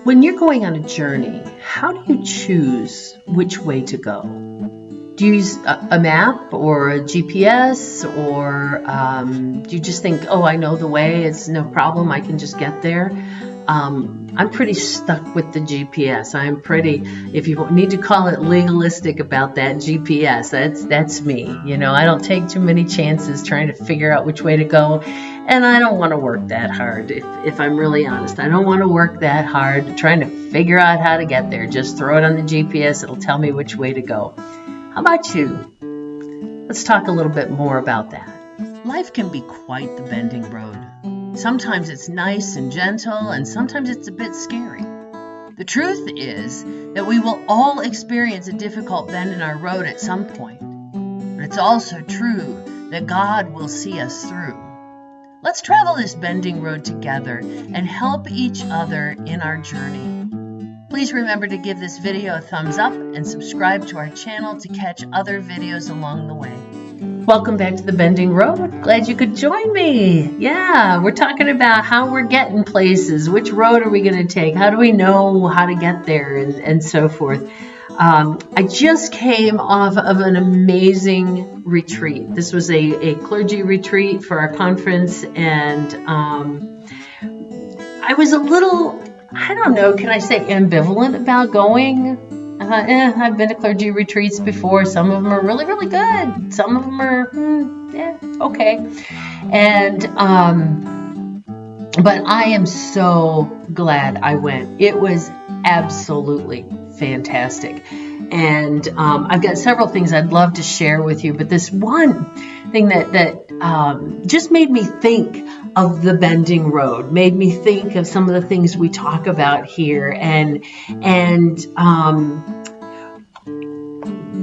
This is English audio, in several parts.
When you're going on a journey, how do you choose which way to go? Do you use a map or a GPS, or do you just think, oh, I know the way, it's no problem, I can just get there? I'm pretty stuck with the GPS. I'm pretty, if you need to call it legalistic about that GPS, that's me. You know, I don't take too many chances trying to figure out which way to go. And I don't want to work that hard, if I'm really honest. I don't want to work that hard trying to figure out how to get there. Just throw it on the GPS. It'll tell me which way to go. How about you? Let's talk a little bit more about that. Life can be quite the bending road. Sometimes it's nice and gentle, and sometimes it's a bit scary. The truth is that we will all experience a difficult bend in our road at some point. But it's also true that God will see us through. Let's travel this bending road together and help each other in our journey. Please remember to give this video a thumbs up and subscribe to our channel to catch other videos along the way. Welcome back to the Bending Road. Glad you could join me. Yeah, we're talking about how we're getting places. Which road are we going to take? How do we know how to get there, and so forth. I just came off of an amazing retreat. This was a clergy retreat for our conference, and I was a little, I don't know, can I say ambivalent about going? I've been to clergy retreats before. Some of them are really, really good. Some of them are, okay. And, but I am so glad I went. It was absolutely fantastic. And I've got several things I'd love to share with you, but this one thing that just made me think of the bending road, made me think of some of the things we talk about here, and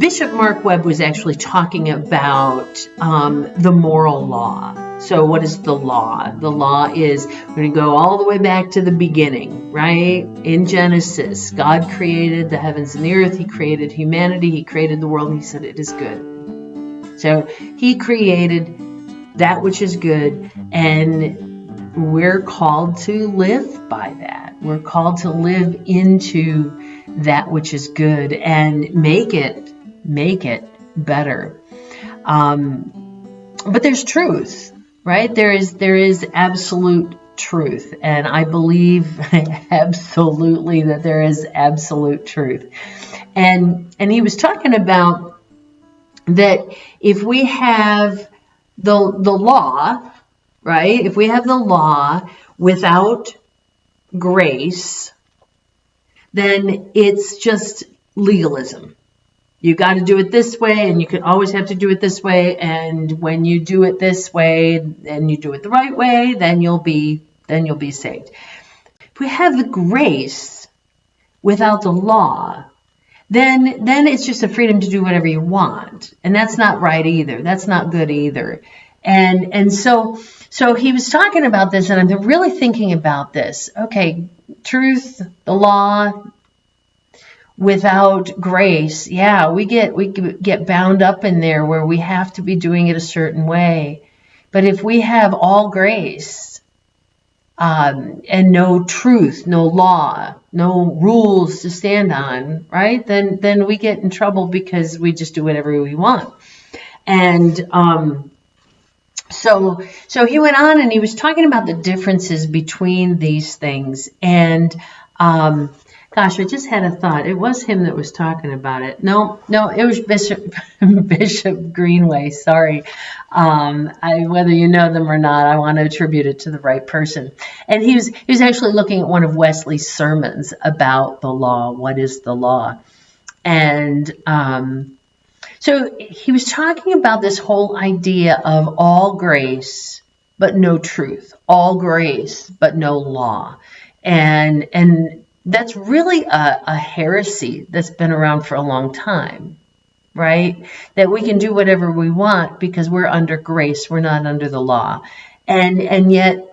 Bishop Mark Webb was actually talking about the moral law. So what is the law? The law is, we're going to go all the way back to the beginning, right? In Genesis, God created the heavens and the earth. He created humanity. He created the world, and he said it is good. So he created that which is good, and we're called to live by that. We're called to live into that which is good and make it better. But there's truth, right? There is absolute truth, and I believe absolutely that there is absolute truth. And he was talking about that if we have the law, right? If we have the law without grace, then it's just legalism. You got to do it this way, and you can always have to do it this way. And when you do it this way, and you do it the right way, then you'll be saved. If we have the grace without the law, then it's just a freedom to do whatever you want, and that's not right either. That's not good either. And so he was talking about this, and I'm really thinking about this. Okay, truth, the law, without grace, yeah, we get bound up in there where we have to be doing it a certain way. But if we have all grace, and no truth, no law, no rules to stand on, right? Then we get in trouble because we just do whatever we want. And so he went on, and he was talking about the differences between these things. And gosh, I just had a thought. It was him that was talking about it. No, it was Bishop Greenway. Sorry. Whether you know them or not, I want to attribute it to the right person. And he was actually looking at one of Wesley's sermons about the law. What is the law? And so he was talking about this whole idea of all grace but no truth, all grace but no law, and that's really a heresy that's been around for a long time, right? That we can do whatever we want because we're under grace, we're not under the law. And yet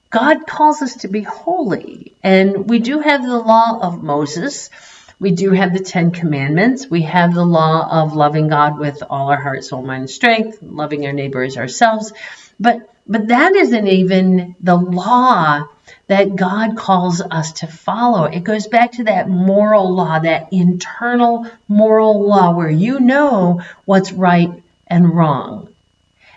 God calls us to be holy. And we do have the law of Moses. We do have the 10 Commandments. We have the law of loving God with all our heart, soul, mind, and strength, loving our neighbor as ourselves. But that isn't even the law that God calls us to follow. It goes back to that moral law, that internal moral law where you know what's right and wrong.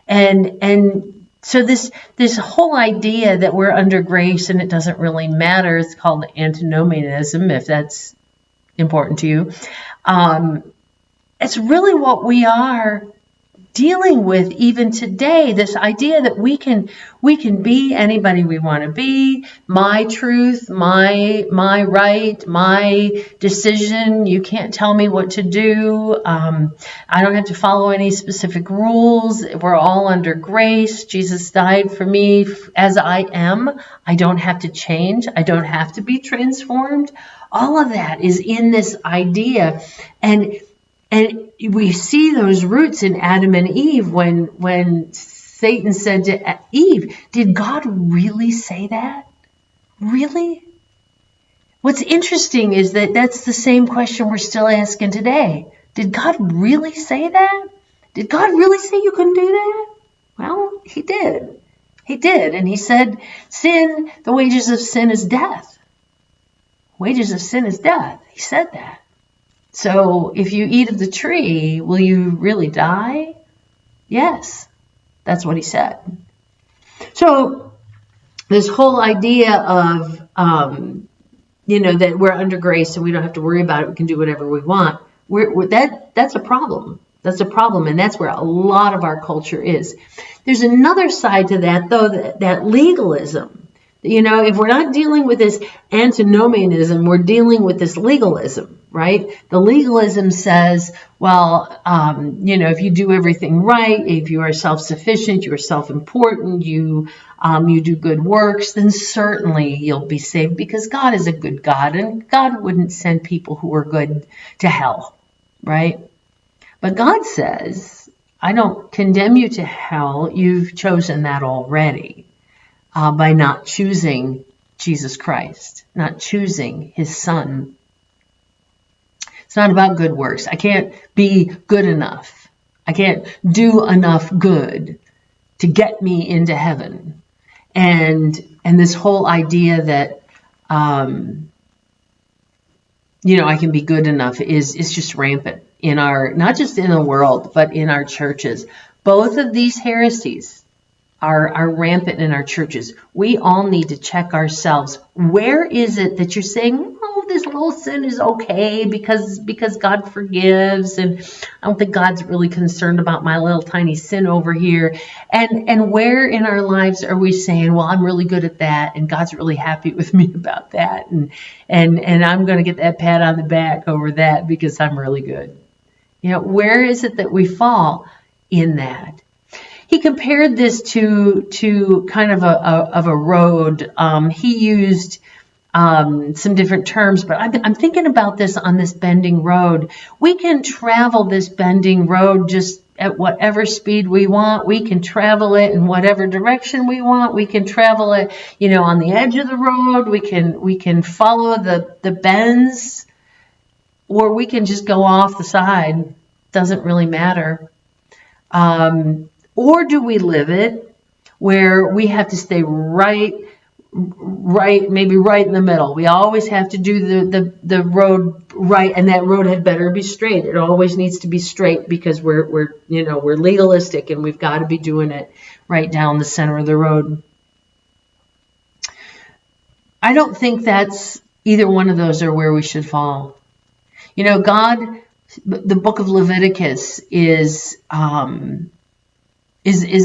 And so this whole idea that we're under grace and it doesn't really matter, it's called antinomianism, if that's important to you. It's really what we are dealing with even today, this idea that we can be anybody we want to be, my truth, my right, my decision. You can't tell me what to do. I don't have to follow any specific rules. We're all under grace. Jesus died for me as I am. I don't have to change. I don't have to be transformed. All of that is in this idea, and we see those roots in Adam and Eve when Satan said to Eve, did God really say that? Really? What's interesting is that that's the same question we're still asking today. Did God really say that? Did God really say you couldn't do that? Well, he did. He did. And he said, sin, the wages of sin is death. Wages of sin is death. He said that. So if you eat of the tree, will you really die? Yes, that's what he said. So this whole idea of, that we're under grace and we don't have to worry about it, we can do whatever we want, that's a problem. That's a problem, and that's where a lot of our culture is. There's another side to that, though, that legalism. If we're not dealing with this antinomianism, we're dealing with this legalism, right? The legalism says, well, if you do everything right, if you are self-sufficient, you are self-important, you do good works, then certainly you'll be saved because God is a good God, and God wouldn't send people who are good to hell, right? But God says, I don't condemn you to hell. You've chosen that already. By not choosing Jesus Christ, not choosing his son. It's not about good works. I can't be good enough. I can't do enough good to get me into heaven. And this whole idea that, I can be good enough is just rampant in not just in the world, but in our churches. Both of these heresies are rampant in our churches. We all need to check ourselves. Where is it that you're saying, oh, this little sin is okay because God forgives, and I don't think God's really concerned about my little tiny sin over here. And where in our lives are we saying, well, I'm really good at that, and God's really happy with me about that, and I'm going to get that pat on the back over that because I'm really good. Where is it that we fall in that? He compared this to kind of a road. He used some different terms, but I'm thinking about this on this bending road. We can travel this bending road just at whatever speed we want. We can travel it in whatever direction we want. We can travel it, on the edge of the road. We can follow the bends, or we can just go off the side. Doesn't really matter. Or do we live it where we have to stay right, maybe right in the middle? We always have to do the road right, and that road had better be straight. It always needs to be straight because we're legalistic, and we've got to be doing it right down the center of the road. I don't think that's either one of those are where we should fall. God, the book of Leviticus is a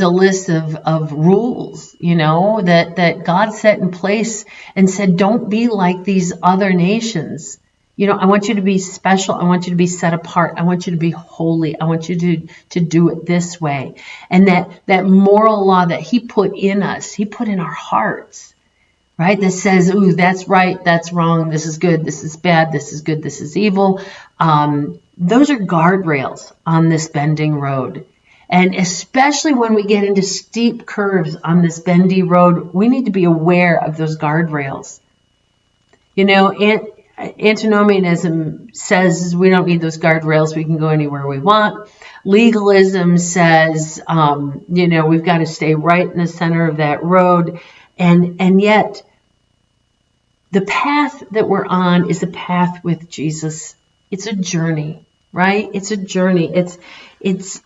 list of rules, that God set in place and said, don't be like these other nations. I want you to be special. I want you to be set apart. I want you to be holy. I want you to do it this way. And that moral law that he put in us, he put in our hearts, right? That says, ooh, that's right, that's wrong, this is good, this is bad, this is good, this is evil. Those are guardrails on this bending road. And especially when we get into steep curves on this bendy road, we need to be aware of those guardrails. Antinomianism says we don't need those guardrails. We can go anywhere we want. Legalism says, we've got to stay right in the center of that road. And yet, the path that we're on is a path with Jesus. It's a journey, right? It's a journey. It's,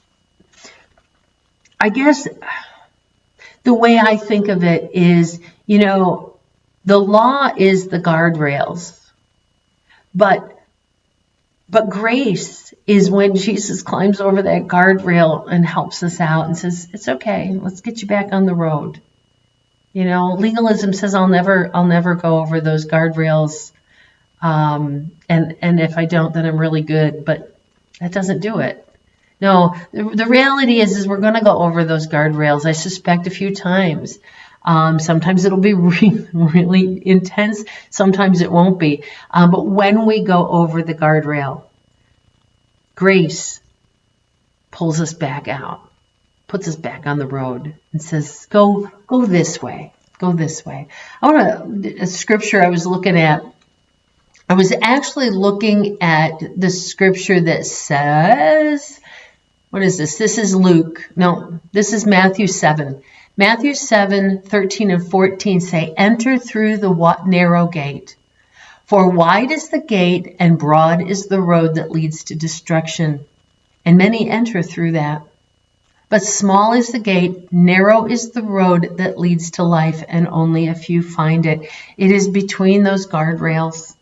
I guess the way I think of it is, the law is the guardrails, but grace is when Jesus climbs over that guardrail and helps us out and says, it's okay, let's get you back on the road. Legalism says I'll never go over those guardrails, and if I don't, then I'm really good. But that doesn't do it. No, the reality is we're going to go over those guardrails. I suspect a few times. Sometimes it'll be really, really intense. Sometimes it won't be. But when we go over the guardrail, grace pulls us back out, puts us back on the road, and says, "Go this way. Go this way." A scripture I was looking at. I was actually looking at the scripture that says, what is this? This is Luke. No, this is Matthew 7. Matthew 7, 13 and 14 say, "Enter through the narrow gate. For wide is the gate and broad is the road that leads to destruction, and many enter through that. But small is the gate, narrow is the road that leads to life, and only a few find it." It is between those guardrails.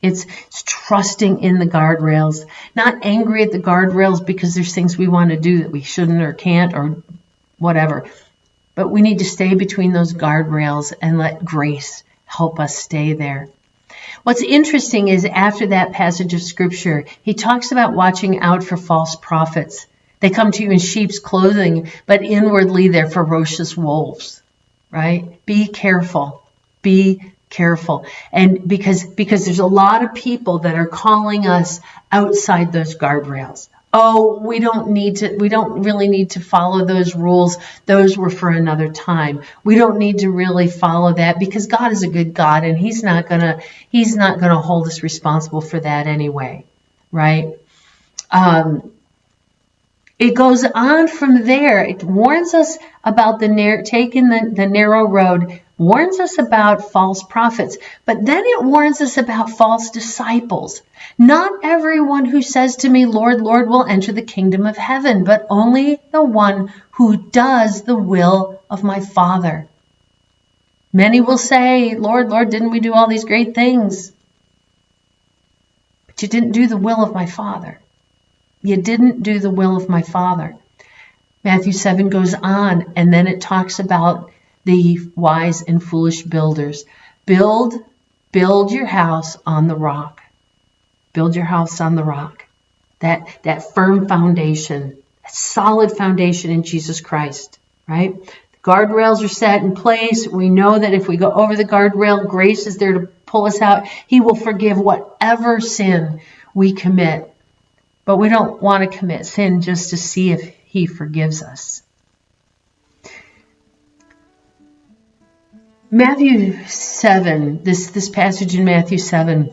It's trusting in the guardrails, not angry at the guardrails because there's things we want to do that we shouldn't or can't or whatever. But we need to stay between those guardrails and let grace help us stay there. What's interesting is after that passage of scripture, he talks about watching out for false prophets. They come to you in sheep's clothing, but inwardly they're ferocious wolves, right? Be careful. Be careful. And because there's a lot of people that are calling us outside those guardrails. Oh, we don't really need to follow those rules. Those were for another time. We don't need to really follow that because God is a good God and He's not gonna hold us responsible for that anyway, right? It goes on from there. It warns us about taking the narrow road, warns us about false prophets, but then it warns us about false disciples. Not everyone who says to me, "Lord, Lord," will enter the kingdom of heaven, but only the one who does the will of my Father. Many will say, "Lord, Lord, didn't we do all these great things?" But you didn't do the will of my Father. You didn't do the will of my Father. Matthew 7 goes on, and then it talks about the wise and foolish builders. Build your house on the rock. Build your house on the rock. That firm foundation, that solid foundation in Jesus Christ, right? The guardrails are set in place. We know that if we go over the guardrail, grace is there to pull us out. He will forgive whatever sin we commit. But we don't want to commit sin just to see if He forgives us. Matthew 7, this passage in Matthew 7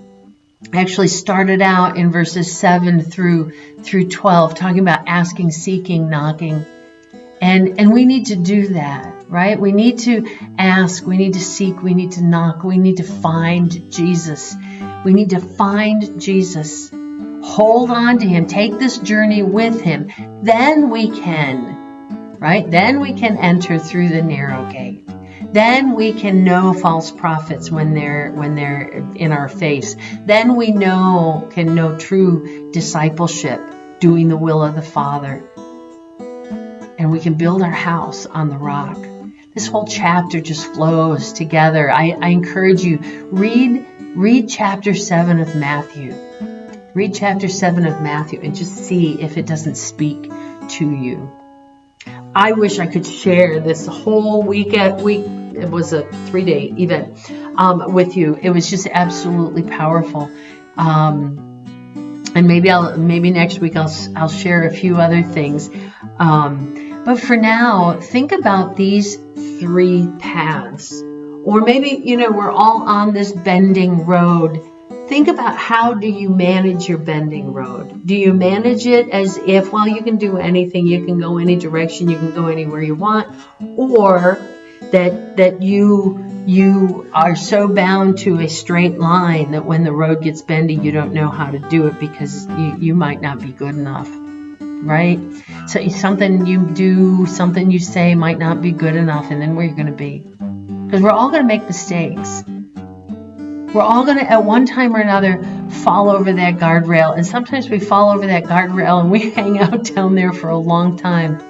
actually started out in verses 7 through 12, talking about asking, seeking, knocking. And we need to do that, right? We need to ask, we need to seek, we need to knock, we need to find Jesus. We need to find Jesus. Hold on to Him. Take this journey with Him. Then we can, right? Then we can enter through the narrow gate. Then we can know false prophets when they're in our face. Then we can know true discipleship, doing the will of the Father. And we can build our house on the rock. This whole chapter just flows together. I encourage you, read chapter 7 of Matthew. Read chapter 7 of Matthew and just see if it doesn't speak to you. I wish I could share this whole week. It was a 3-day event with you. It was just absolutely powerful. And maybe next week I'll share a few other things. But for now, think about these 3 paths. Or maybe, we're all on this bending road. Think about, how do you manage your bending road? Do you manage it as if, well, you can do anything, you can go any direction, you can go anywhere you want, or that you You are so bound to a straight line that when the road gets bendy, you don't know how to do it because you might not be good enough, right? So something you do, something you say might not be good enough, and then where you're going to be. Because we're all going to make mistakes. We're all going to, at one time or another, fall over that guardrail. And sometimes we fall over that guardrail and we hang out down there for a long time.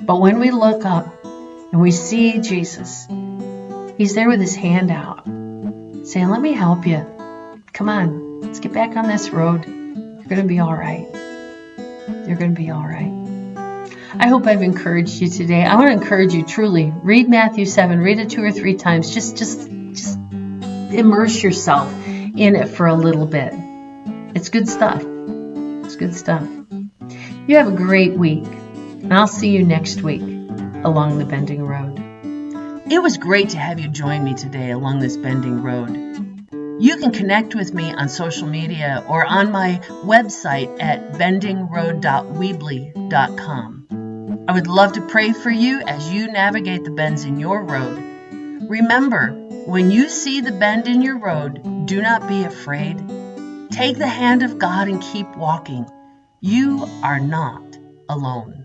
But when we look up and we see Jesus, He's there with His hand out, saying, let me help you. Come on, let's get back on this road. You're going to be all right. You're going to be all right. I hope I've encouraged you today. I want to encourage you truly. Read Matthew 7. Read it 2 or 3 times. Just immerse yourself in it for a little bit. It's good stuff. It's good stuff. You have a great week, and I'll see you next week along the Bending Road. It was great to have you join me today along this bending road. You can connect with me on social media or on my website at bendingroad.weebly.com. I would love to pray for you as you navigate the bends in your road. Remember, when you see the bend in your road, do not be afraid. Take the hand of God and keep walking. You are not alone.